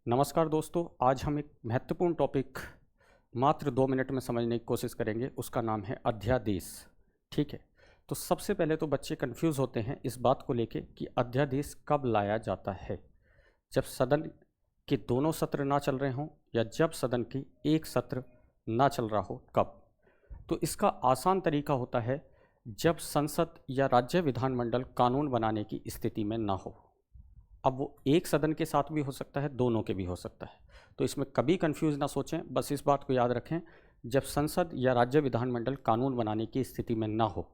नमस्कार दोस्तों, आज हम एक महत्वपूर्ण टॉपिक मात्र 2 मिनट में समझने की कोशिश करेंगे। उसका नाम है अध्यादेश। ठीक है, तो सबसे पहले तो बच्चे कंफ्यूज होते हैं इस बात को लेके कि अध्यादेश कब लाया जाता है। जब सदन के दोनों सत्र ना चल रहे हों या जब सदन की एक सत्र ना चल रहा हो, कब। तो इसका आसान तरीका होता है जब संसद या राज्य विधानमंडल कानून बनाने की स्थिति में ना हो। अब वो एक सदन के साथ भी हो सकता है, दोनों के भी हो सकता है। तो इसमें कभी कंफ्यूज ना सोचें, बस इस बात को याद रखें, जब संसद या राज्य विधानमंडल कानून बनाने की स्थिति में ना हो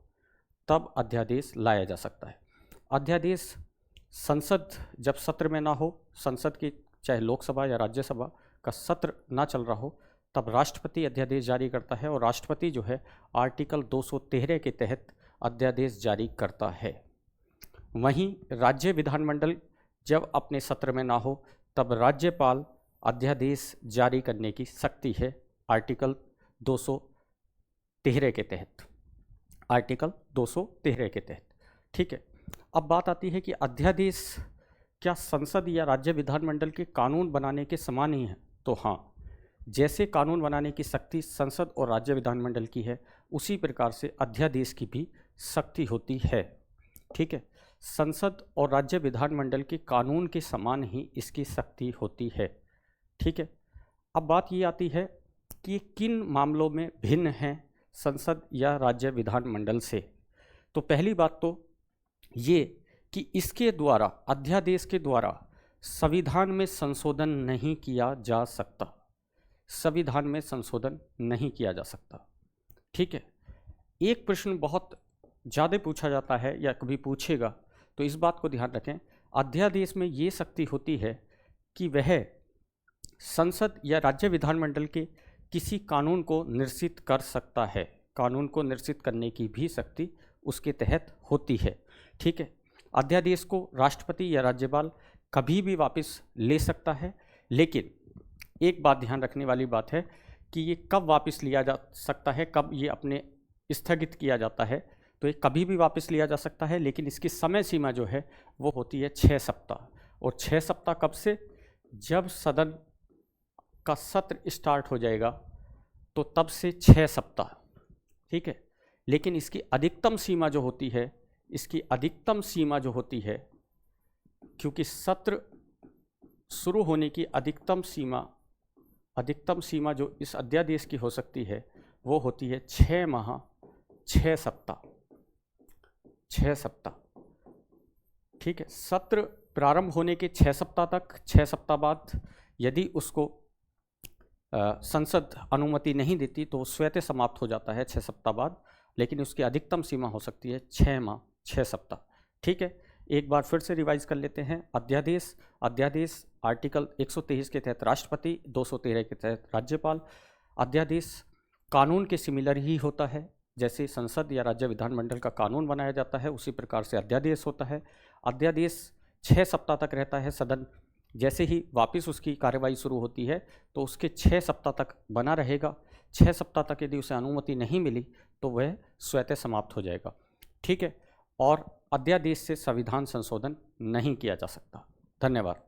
तब अध्यादेश लाया जा सकता है। अध्यादेश संसद जब सत्र में ना हो, संसद की चाहे लोकसभा या राज्यसभा का सत्र ना चल रहा हो, तब राष्ट्रपति अध्यादेश जारी करता है और राष्ट्रपति जो है आर्टिकल 213 के तहत अध्यादेश जारी करता है। वहीं राज्य विधानमंडल जब अपने सत्र में ना हो तब राज्यपाल अध्यादेश जारी करने की शक्ति है आर्टिकल 213 के तहत। आर्टिकल 213 के तहत। ठीक है, अब बात आती है कि अध्यादेश क्या संसद या राज्य विधानमंडल के कानून बनाने के समान ही है। तो हाँ, जैसे कानून बनाने की शक्ति संसद और राज्य विधानमंडल की है, उसी प्रकार से अध्यादेश की भी शक्ति होती है। ठीक है, संसद और राज्य विधानमंडल के कानून के समान ही इसकी शक्ति होती है। ठीक है, अब बात ये आती है कि किन मामलों में भिन्न हैं संसद या राज्य विधानमंडल से। तो पहली बात तो ये कि इसके द्वारा, अध्यादेश के द्वारा संविधान में संशोधन नहीं किया जा सकता। संविधान में संशोधन नहीं किया जा सकता। ठीक है, एक प्रश्न बहुत ज़्यादा पूछा जाता है या कभी पूछेगा, तो इस बात को ध्यान रखें, अध्यादेश में ये शक्ति होती है कि वह संसद या राज्य विधानमंडल के किसी कानून को निरसित कर सकता है। कानून को निरसित करने की भी शक्ति उसके तहत होती है। ठीक है, अध्यादेश को राष्ट्रपति या राज्यपाल कभी भी वापस ले सकता है, लेकिन एक बात ध्यान रखने वाली बात है कि ये कब वापस लिया जा सकता है, कब ये अपने स्थगित किया जाता है। तो ये कभी भी वापस लिया जा सकता है, लेकिन इसकी समय सीमा जो है वो होती है 6 सप्ताह। और 6 सप्ताह कब से? जब सदन का सत्र स्टार्ट हो जाएगा तो तब से 6 सप्ताह। ठीक है, लेकिन इसकी अधिकतम सीमा जो होती है, इसकी अधिकतम सीमा जो होती है, क्योंकि सत्र शुरू होने की अधिकतम सीमा जो इस अध्यादेश की हो सकती है वो होती है 6 माह 6 सप्ताह। 6 सप्ताह। ठीक है, सत्र प्रारंभ होने के 6 सप्ताह तक, 6 सप्ताह बाद यदि उसको संसद अनुमति नहीं देती तो स्वतः समाप्त हो जाता है 6 सप्ताह बाद, लेकिन उसकी अधिकतम सीमा हो सकती है 6 माह 6 सप्ताह। ठीक है, एक बार फिर से रिवाइज कर लेते हैं। अध्यादेश आर्टिकल 123 के तहत राष्ट्रपति, 213 के तहत राज्यपाल। अध्यादेश कानून के सिमिलर ही होता है, जैसे संसद या राज्य विधानमंडल का कानून बनाया जाता है उसी प्रकार से अध्यादेश होता है। अध्यादेश 6 सप्ताह तक रहता है। सदन जैसे ही वापस उसकी कार्यवाही शुरू होती है तो उसके 6 सप्ताह तक बना रहेगा। 6 सप्ताह तक यदि उसे अनुमति नहीं मिली तो वह स्वतः समाप्त हो जाएगा। ठीक है, और अध्यादेश से संविधान संशोधन नहीं किया जा सकता। धन्यवाद।